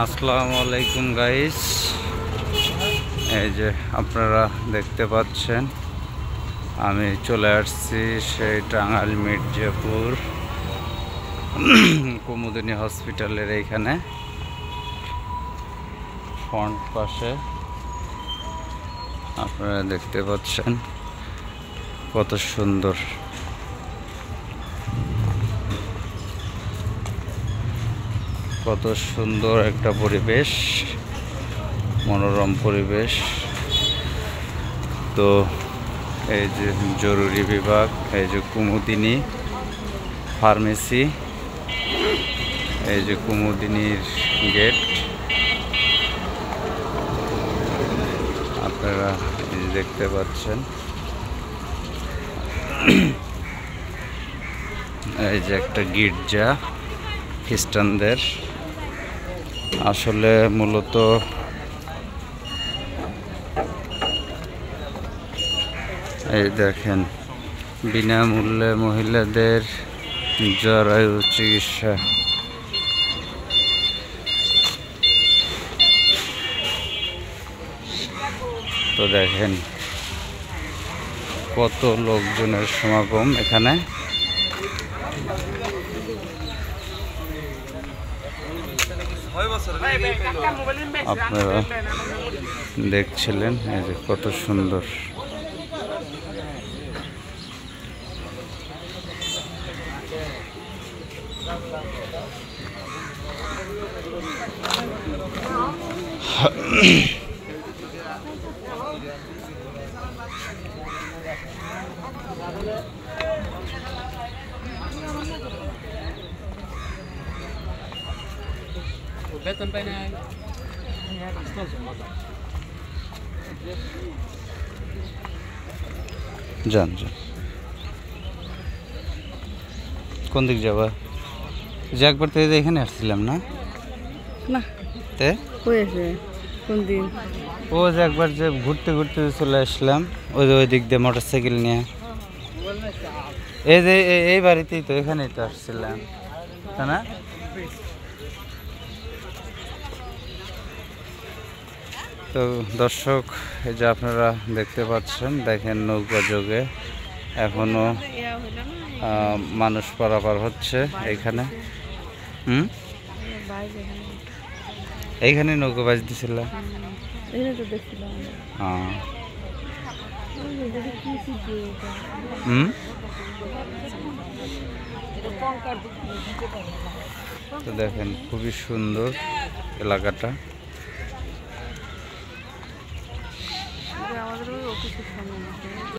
আসসালামু আলাইকুম গাইস, এই যে আপনারা দেখতে পাচ্ছেন আমি চলে আসছি সেই টাঙ্গাইল মির্জাপুর কুমুদিনী হসপিটালের এইখানে ফ্রন্ট পাশে আপনারা দেখতে পাচ্ছেন কত সুন্দর একটা পরিবেশ, মনোরম পরিবেশ। তো এই যে জরুরি বিভাগ, এই যে কুমুদিনী ফার্মেসি, এই যে কুমুদিনীর গেট আপনারা দেখতে পাচ্ছেন। এই যে একটা গির্জা খ্রিস্টানদের, আসলে মূলত এই দেখেন বিনামূল্যে মহিলাদের জরায়ু চিকিৎসা। তো দেখেন কত লোকজনের সমাগম এখানে। আপনারা দেখছিলেন এই যে কত সুন্দর। বেতন পাই না, যান যান। কোন দিক যাবা? যে একবার তো এখানে আসছিলাম না না তে হয়েছে কোন দিন? ও যে একবার যে ঘুরতে ঘুরতে চলে আসলাম ওই যে ওই দিক দিয়ে মোটরসাইকেল নিয়ে। এই যে এই বাড়িতেই তো, এখানেই তো আসছিলাম, তাই না? তো দর্শক, এই যে আপনারা দেখতে পাচ্ছেন, দেখেন নৌকা যোগে এখনো মানুষ পারাপার হচ্ছে এইখানে। এইখানে নৌকা বাজ দিছিল। তো দেখেন খুবই সুন্দর এলাকাটা। আমাদের অফিসের সামনে